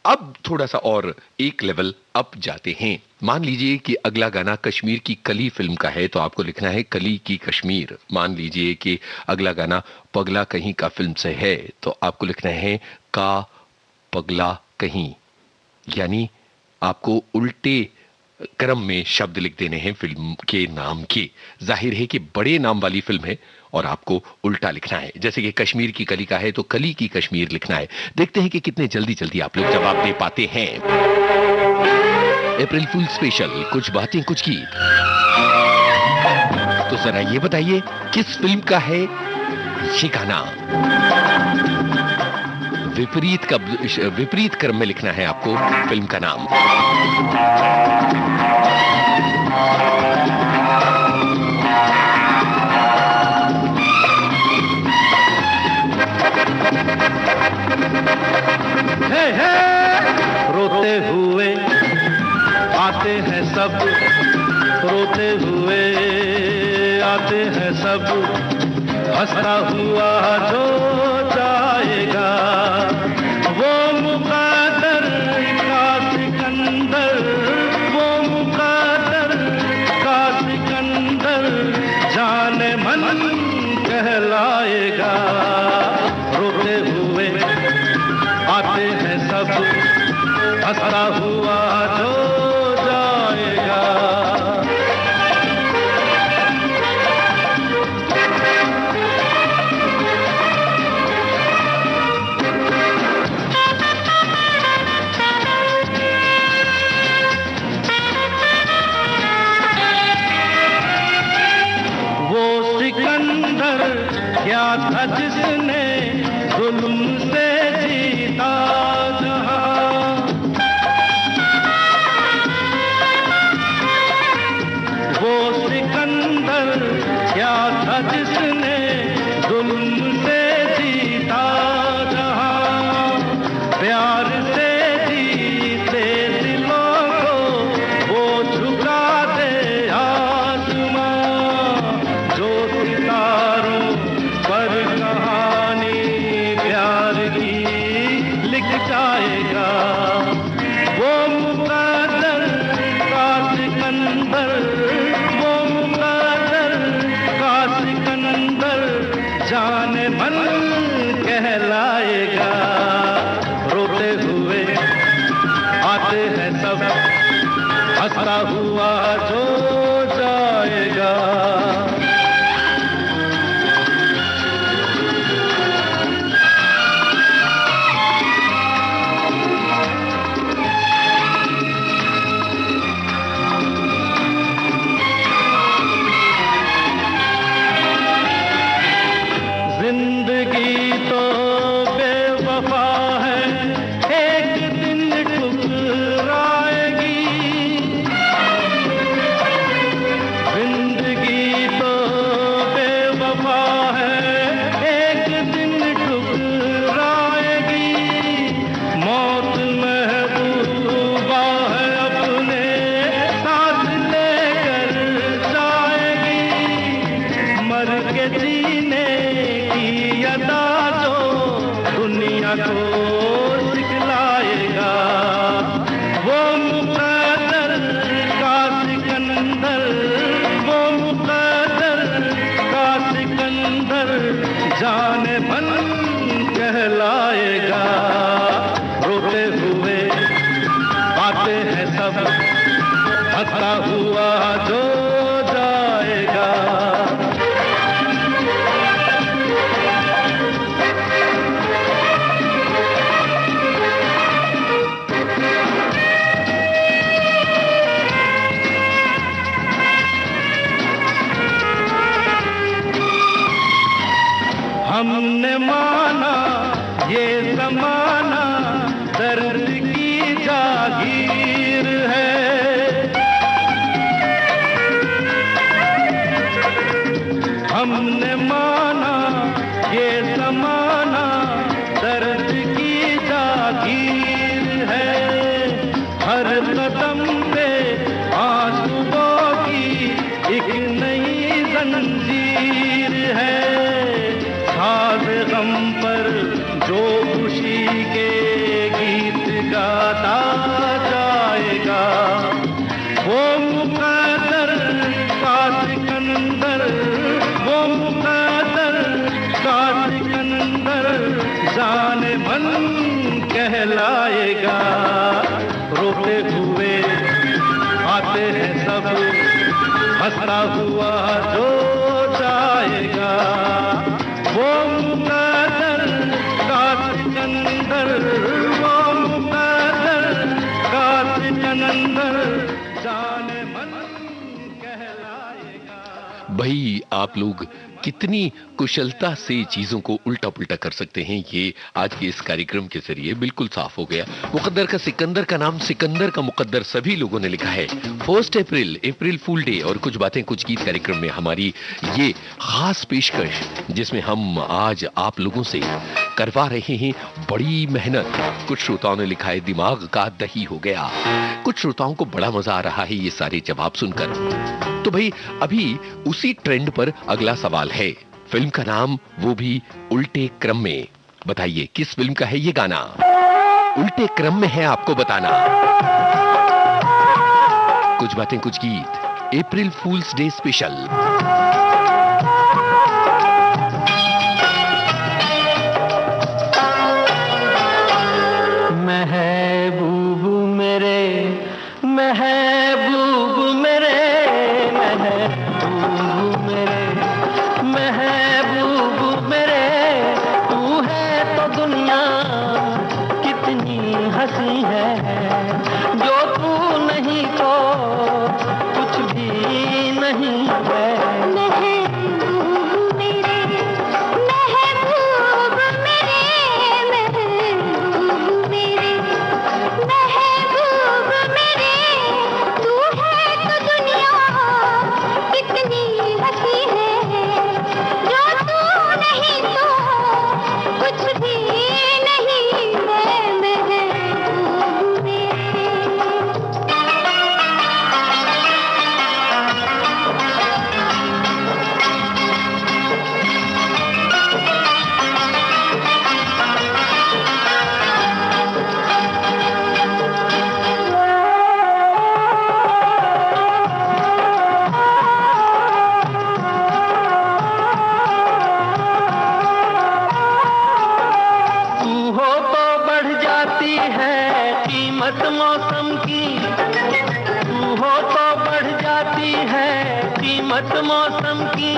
अब थोड़ा सा और एक लेवल अप जाते हैं। मान लीजिए कि अगला गाना कश्मीर की कली फिल्म का है तो आपको लिखना है कली की कश्मीर। मान लीजिए कि अगला गाना पगला कहीं का फिल्म से है तो आपको लिखना है का पगला कहीं, यानी आपको उल्टे क्रम में शब्द लिख देने हैं फिल्म के नाम के। जाहिर है कि बड़े नाम वाली फिल्म है और आपको उल्टा लिखना है। जैसे कि कश्मीर की कली का है तो कली की कश्मीर लिखना है। देखते हैं कि कितने जल्दी जल्दी आप लोग जवाब दे पाते हैं। अप्रैल फूल स्पेशल, कुछ बातें कुछ गीत। तो जरा ये बताइए किस फिल्म का है ये गाना? विपरीत क्रम में लिखना है आपको फिल्म का नाम। हे हे रोते हुए आते हैं सब, रोते हुए आते हैं सब, हंसता हुआ जो जाएगा वो मुक़द्दर का सिकंदर, वो मुक़द्दर का सिकंदर जाने मन कहलाएगा। रोते हुए आते हैं सब, हंसता हुआ जो जाएगा। वो सिकंदर क्या था जिसने जुल्म से जीता जहां, वो सिकंदर क्या था जिसने जुल्म से जीता जहां, प्यार से जीते दिलों को वो झुका दे आसमां, जो सितारों पर कहानी प्यार की लिख जाएगा। वो मुक़द्दर का सिकंदर, वो मुक़द्दर का सिकंदर जाने मन कहलाएगा। रोते हुए आते हैं सब, हंसता हुआ जो जाएगा। जिंदगी तो बेवफा है, एक दिन ठुकराएगी। जिंदगी तो बेवफा है, एक दिन ठुकराएगी। मौत महबूबा है, अपने साथ लेकर जाएगी। मर के जीने की अदा जो दुनिया को सिखलाएगा। वो मुक़द्दर का सिकंदर, वो मुक़द्दर का सिकंदर जाने मन कहलाएगा। रोते हुए आते हैं सब, हंसता हुआ जो जाएगा। हमने माना ये ज़माना दर्द की जागीर है। हमने माना ये ज़माना जाने मन कहलाएगा। रोते हुए आते हैं सब, हंसता हुआ जो जाएगा। वो मुकद्दर का सिकंदर, वो मुकद्दर का सिकंदर, जाने मन कहलाएगा। भाई आप लोग कितनी कुशलता से चीजों को उल्टा पुल्टा कर सकते हैं, ये आज के इस कार्यक्रम के जरिए बिल्कुल साफ हो गया। मुकद्दर का सिकंदर का नाम सिकंदर का मुकद्दर सभी लोगों ने लिखा है। 1 अप्रैल, अप्रैल फूल डे और कुछ बातें कुछ गीत कार्यक्रम में हमारी ये खास पेशकश, जिसमें हम आज आप लोगों से करवा रहे हैं बड़ी मेहनत। कुछ श्रोताओं ने लिखा है दिमाग का दही हो गया, कुछ श्रोताओं को बड़ा मजा आ रहा है ये सारे जवाब सुनकर। तो भाई अभी उसी ट्रेंड पर अगला सवाल है। फिल्म का नाम वो भी उल्टे क्रम में। बताइए किस फिल्म का है ये गाना? उल्टे क्रम में है आपको बताना। कुछ बातें कुछ गीत, अप्रैल फूल्स डे स्पेशल। महबूब मेरे, महबूब मेरे, महबूब मेरे, महबूब मेरे, तू है तो दुनिया कितनी हंसी है। जो तू नहीं तो कुछ भी नहीं है। महबूब मेरे, महबूब मेरे, महबूब मेरे, महबूब मेरे, तू है तो दुनिया कितनी हंसी है। जो तू नहीं तो कुछ भी नहीं है। महबूब मेरे। तू हो तो बढ़ जाती है कीमत मौसम की, तू हो तो बढ़ जाती है कीमत मौसम की।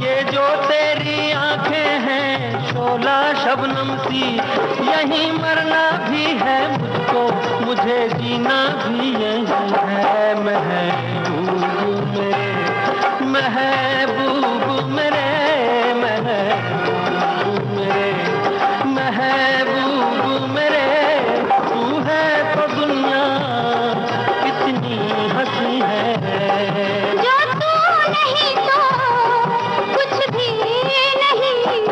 ये जो तेरी आंखें हैं शोला शबनम सी, यहीं मरना भी है मुझको, मुझे जीना भी यही है। महबूब मेरे, महबूब मेरे, महबूब मेरे, महबूब मेरे, तू है तो दुनिया कितनी हंसी है। जो तू नहीं तो कुछ भी नहीं है।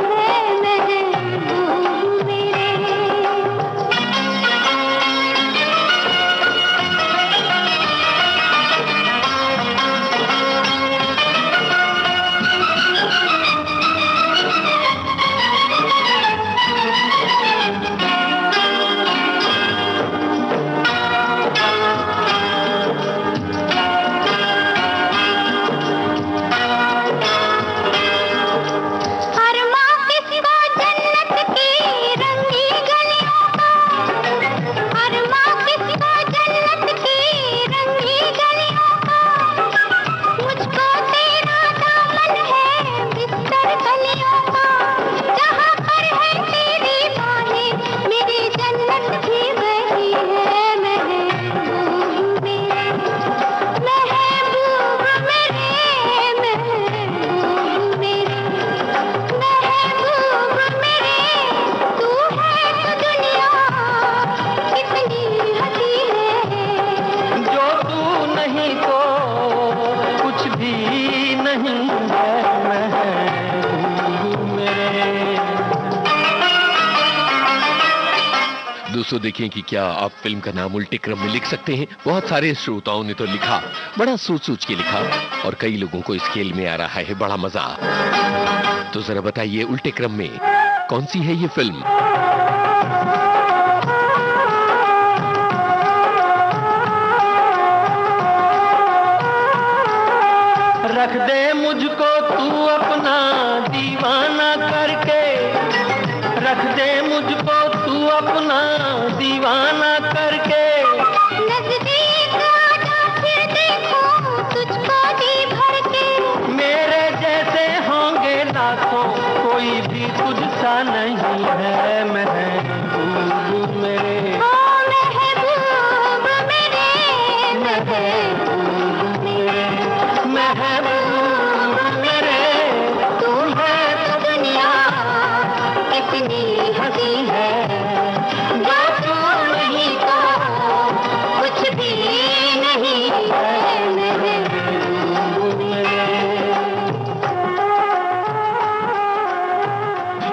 महबूब मेरे। दोस्तों देखें कि क्या आप फिल्म का नाम उल्टे क्रम में लिख सकते हैं। बहुत सारे श्रोताओं ने तो लिखा, बड़ा सोच सोच के लिखा, और कई लोगों को इस खेल में आ रहा है बड़ा मजा। तो जरा बताइए उल्टे क्रम में कौन सी है ये फिल्म? रख दे मुझको तू अपना दीवाना करके, रख दे मुझको तू अपना दीवाना करके। नजदीक आजा फिर देखूं तुझको जी भर के। मेरे जैसे होंगे लाखों कोई भी तुझसा नहीं है महबूब मेरे। ओ महबूब मेरे, महबूब मेरे, महबूब मेरे। तू है तो दुनिया कितनी हंसी है, जो तू नहीं तो कुछ भी नहीं है महबूब मेरे।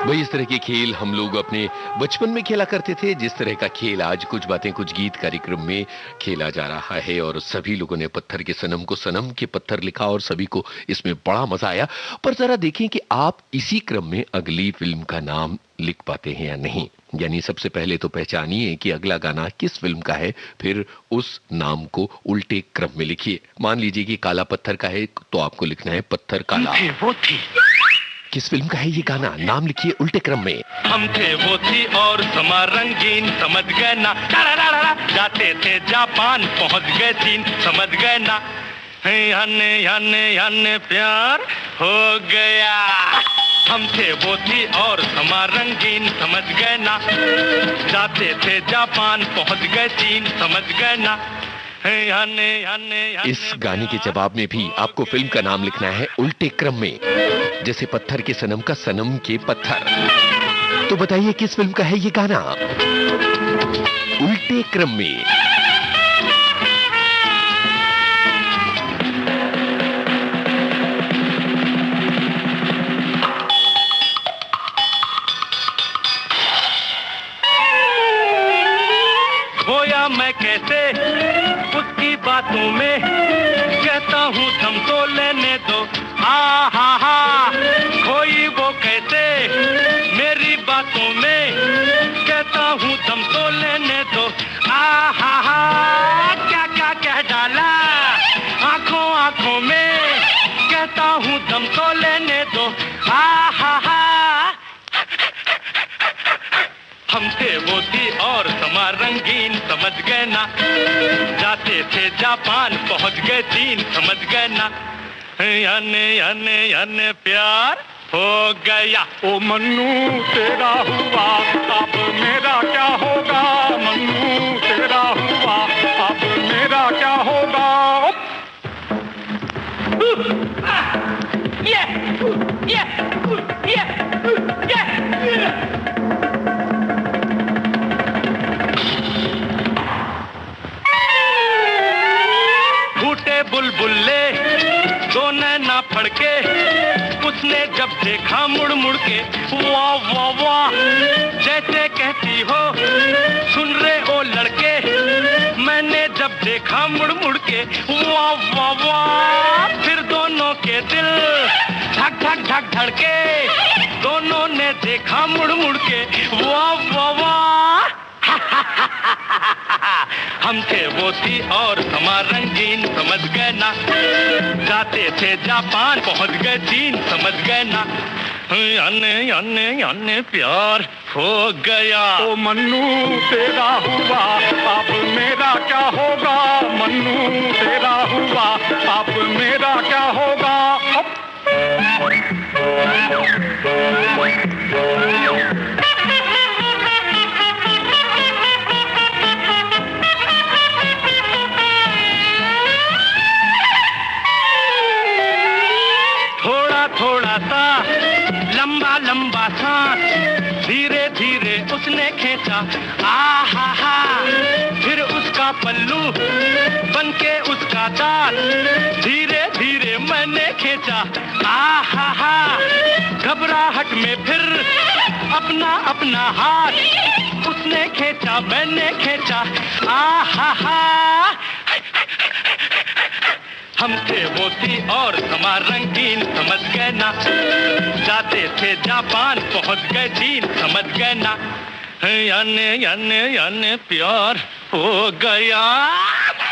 वही इस तरह के खेल हम लोग अपने बचपन में खेला करते थे, जिस तरह का खेल आज कुछ बातें कुछ गीत कार्यक्रम में खेला जा रहा है। और सभी लोगों ने पत्थर के सनम को सनम के पत्थर लिखा और सभी को इसमें बड़ा मजा आया। पर जरा देखें कि आप इसी क्रम में अगली फिल्म का नाम लिख पाते हैं या नहीं। यानी सबसे पहले तो पहचानिए कि अगला गाना किस फिल्म का है, फिर उस नाम को उल्टे क्रम में लिखिए। मान लीजिए कि काला पत्थर का है तो आपको लिखना है पत्थर काला। वो थी किस फिल्म का है ये गाना, नाम लिखिए उल्टे क्रम में। हम थे वो थी और समा रंगीन, समझ गए ना। जाते थे जापान पहुंच गए चीन, समझ गए ना। हने हने हने प्यार हो गया। हम थे वो थी और समा रंगीन, समझ गए ना। जाते थे जापान पहुंच गए चीन, समझ गए ना। इस गाने के जवाब में भी आपको फिल्म का नाम लिखना है उल्टे क्रम में, जैसे पत्थर के सनम का सनम के पत्थर। तो बताइए किस फिल्म का है ये गाना, उल्टे क्रम में। खोया मैं कैसे उसकी बातों में, कहता हूँ थम तो लेने दो। आ हा खोई वो कैसे मेरी बातों में, कहता हूँ थम तो लेने दो। आ हा क्या क्या कह डाला आंखों आंखों में, कहता हूँ दम तो लेने दो। आ हा हम थे वो थी और समा रंगीन, समझ गए ना। जाते थे जापान पहुंच गए चीन, समझ गए ना। याने याने याने प्यार हो गया। ओ मन्नू तेरा हुआ अब मेरा क्या होगा, मन्नू तेरा हुआ अब मेरा क्या होगा। फूटे बुलबुल्ले दो नैना फड़के, उसने जब देखा मुड़ मुड़ के। वाह वाह वाह जैसे कहती हो सुन रहे ओ लड़के, मैंने जब देखा मुड़ मुड़ के। वाह वाह वाह फिर दोनों के दिल धक धक धक धड़के, दोनों ने देखा मुड़ मुड़ के। वाह वाह वाह हम थे वो थी और समा रंगीन, समझ गए ना। जाते थे जापान पहुंच गए चीन, समझ गए ना। अन्ने अन्ने अन्ने प्यार हो गया। ओ मन्नू तेरा हुआ अब मेरा क्या होगा, मन्नू तेरा हुआ अब मेरा क्या होगा। थोड़ा सा लंबा लंबा सांस धीरे धीरे उसने खींचा। आ हा फिर उसका पल्लू बनके उसका दांत धीरे धीरे मैंने खींचा। आ हा घबराहट में फिर अपना अपना हाथ उसने खींचा मैंने खींचा। आ हा हम थे वो थी और समा रंगीन, समझ गए ना। जाते थे जापान पहुंच गए चीन, समझ गए ना। याने याने याने प्यार हो गया।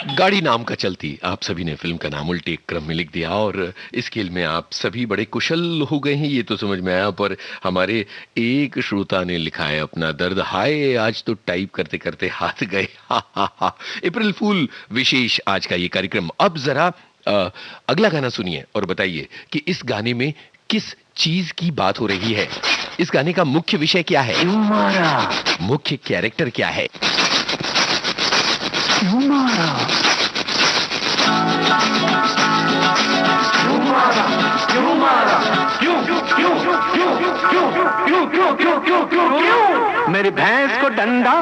गाड़ी नाम का चलती, आप सभी ने फिल्म का नाम उल्टे क्रम में लिख दिया और इस खेल में आप सभी बड़े कुशल हो गए हैं, ये तो समझ में आया। पर हमारे एक श्रोता ने लिखा है अपना दर्द, हाय आज तो टाइप करते करते हाथ गए। हा हा हा। अप्रैल फूल विशेष आज का ये कार्यक्रम। अब जरा अगला गाना सुनिए और बताइए कि इस गाने में किस चीज की बात हो रही है। इस गाने का मुख्य विषय क्या है, मुख्य कैरेक्टर क्या है। मेरी भैंस को डंडा,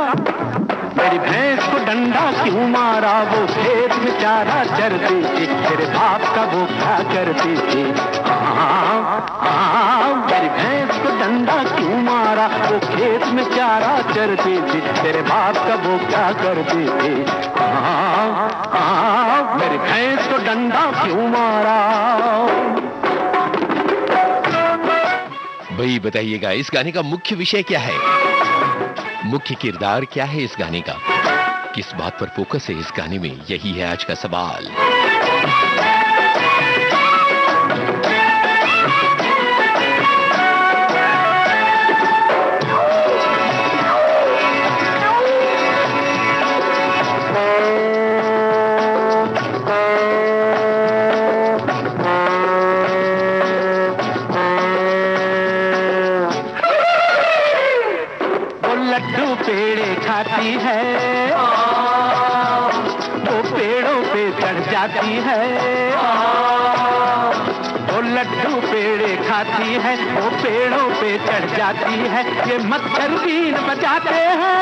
मेरी भैंस को डंडा क्यों मारा, वो खेत में चारा चरती थी, तेरे बाप का वो क्या करती थी। मेरी भैंस को डंडा क्यों मारा, वो खेत में चारा चरती थी, तेरे बाप का वो क्या करती थी। मेरी भैंस को डंडा क्यों मारा। भाई बताइएगा इस गाने का मुख्य विषय क्या है, मुख्य किरदार क्या है इस गाने का, किस बात पर फोकस है इस गाने में, यही है आज का सवाल। खाती है वो पेड़ों पे चढ़ जाती है, वो लड्डू पेड़े खाती है, वो पेड़ों पे चढ़ जाती है, ये मच्छर बीन बजाते हैं,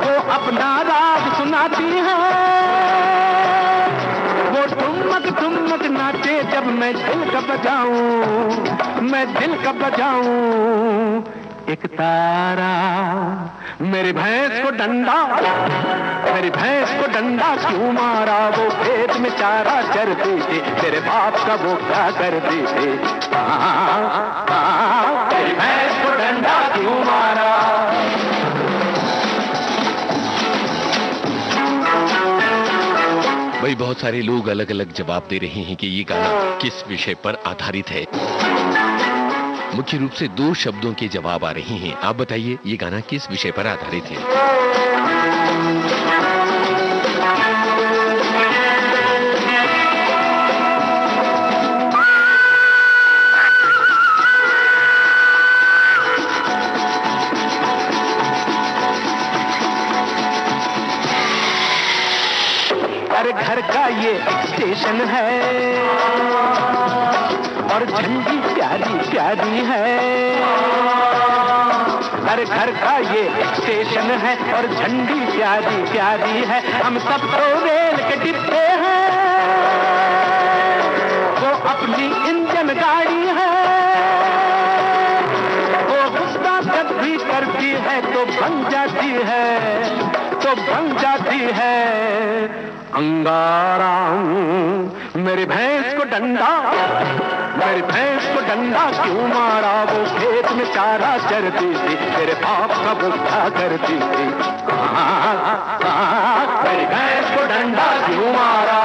वो अपना राग सुनाती है, वो ठुमक ठुमक नाचे जब मैं दिल का बजाऊं, मैं दिल का बजाऊं। एक तारा मेरी भैंस को डंडा, मेरी भैंस को डंडा क्यों मारा, वो खेत में चारा चरती थी, तेरे बाप का वो क्या करती थी। मेरी भैंस को डंडा क्यों मारा। भाई बहुत सारे लोग अलग अलग जवाब दे रहे हैं कि ये गाना किस विषय पर आधारित है। मुख्य रूप से 2 शब्दों के जवाब आ रहे हैं। आप बताइए ये गाना किस विषय पर आधारित है। अरे घर का ये स्टेशन है और झंडी प्यारी प्यारी है, हर घर का ये स्टेशन है और झंडी प्यारी प्यारी है, हम सब तो रेल के डिब्बे हैं, वो अपनी इंजन गाड़ी है, वो गुस्सा जब भी करती है तो बन जाती है, तो बन जाती है अंगारा। मेरी भैंस को डंडा, मेरी भैंस को डंडा क्यों मारा, वो खेत में चारा चरती थी, तेरे बाप का वो क्या करती थी। मेरी भैंस को डंडा क्यों मारा।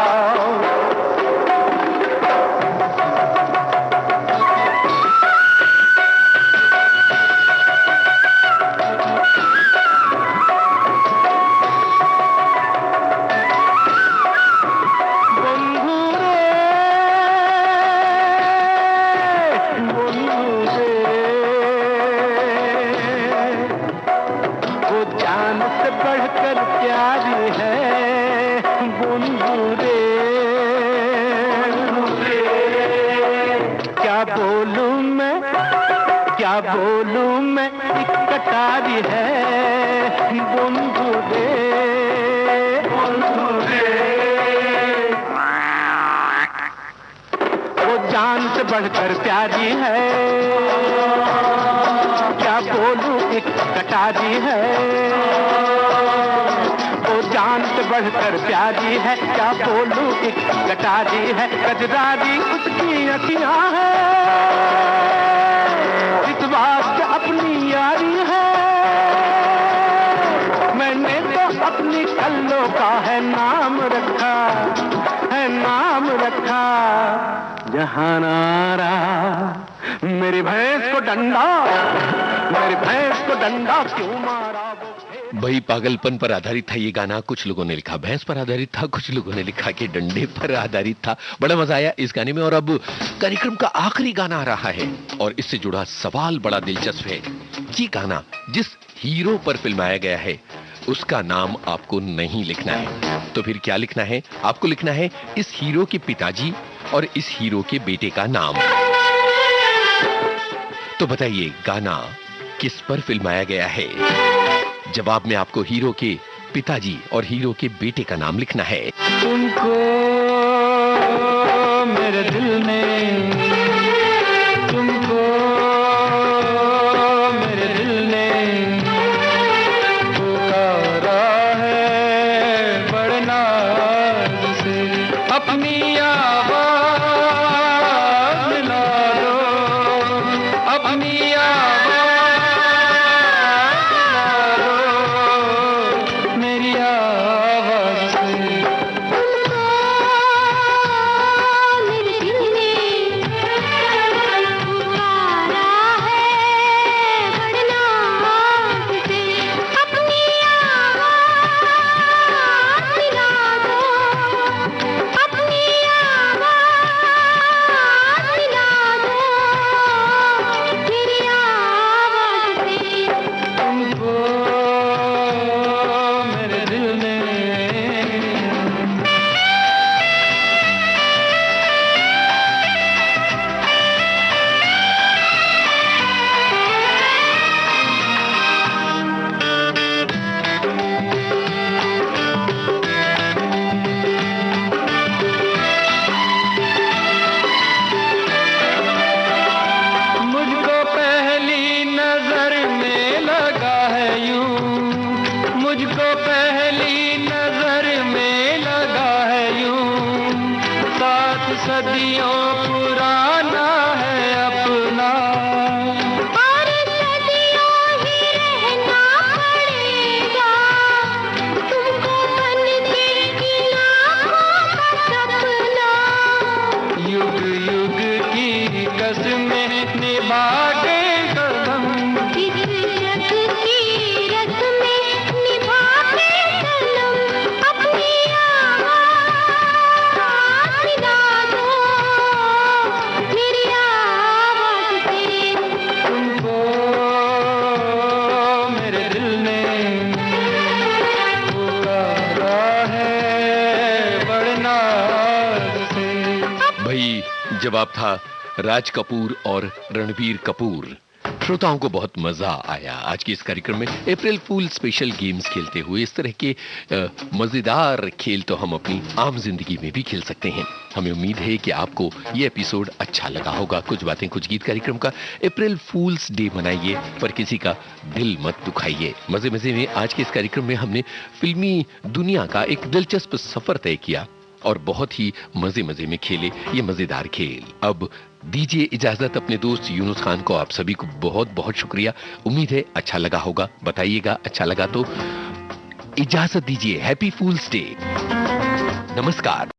क्या बोलूं मैं, एक कटारी है बुंदू दे, वो जान से बढ़कर प्यारी है, क्या बोलूं एक कटारी है, वो जान से बढ़कर प्यारी है, क्या बोलूं एक कटारी है, कजरारी उसकी अखियां है, वास्ते अपनी यारी है, मैंने तो अपनी कल्लों का रखा है, नाम रखा जहानारा। मेरी भैंस को डंडा, मेरी भैंस को डंडा क्यों मारा वो? भाई पागलपन पर आधारित था ये गाना, कुछ लोगों ने लिखा भैंस पर आधारित था, कुछ लोगों ने लिखा कि डंडे पर आधारित था। बड़ा मजा आया इस गाने में। और अब कार्यक्रम का आखिरी गाना आ रहा है और इससे जुड़ा सवाल बड़ा दिलचस्प है। ये गाना जिस हीरो पर फिल्माया गया है उसका नाम आपको नहीं लिखना है। तो फिर क्या लिखना है? आपको लिखना है इस हीरो के पिताजी और इस हीरो के बेटे का नाम। तो बताइए गाना किस पर फिल्माया गया है? जवाब में आपको हीरो के पिताजी और हीरो के बेटे का नाम लिखना है। तुमको मेरे दिल ने, तुमको मेरे दिल ने पुकारा है बड़े नाज से। अपनी आवाज मिला दो, अपनी आवाज मिला दो मेरी आवाज से। मेरे दिल ने पुकारा है बड़े नाज से। अपनी आवाज मिला दो, अपनी आवाज मिला दो मेरी आवाज से। तुमको मेरे दिल ने मुझको पहली नजर में लगा है यूं, मुझको पहली नजर में लगा है यूं। 7 सदियों पुराना है अपना, और सदियों ही रहना पड़ेगा तुमको बन के इन आँखों का सपना। युग युग की कसमें निभा के कदम। इस रग की रग में निभा के सनम। अपनी आवाज मिला दो मेरी आवाज से। तुमको मेरे दिल ने पुकारा है बड़े नाज से। भाई जवाब था राज कपूर और रणबीर कपूर। श्रोताओं को बहुत मजा आया आज के इस कार्यक्रम में। अप्रैल फूल स्पेशल गेम्स खेलते हुए इस तरह के मजेदार खेल तो हम अपनी आम जिंदगी में भी खेल सकते हैं। हमें उम्मीद है कि आपको ये एपिसोड अच्छा लगा होगा। कुछ बातें कुछ गीत कार्यक्रम का अप्रैल फूल्स डे मनाइए पर किसी का दिल मत दुखाइए। मजे मजे में आज के इस कार्यक्रम में हमने फिल्मी दुनिया का एक दिलचस्प सफर तय किया और बहुत ही मजे मजे में खेले ये मजेदार खेल। अब दीजिए इजाजत अपने दोस्त यूनुस खान को। आप सभी को बहुत बहुत शुक्रिया। उम्मीद है अच्छा लगा होगा। बताइएगा अच्छा लगा तो इजाजत दीजिए। हैप्पी फूल्स डे। नमस्कार।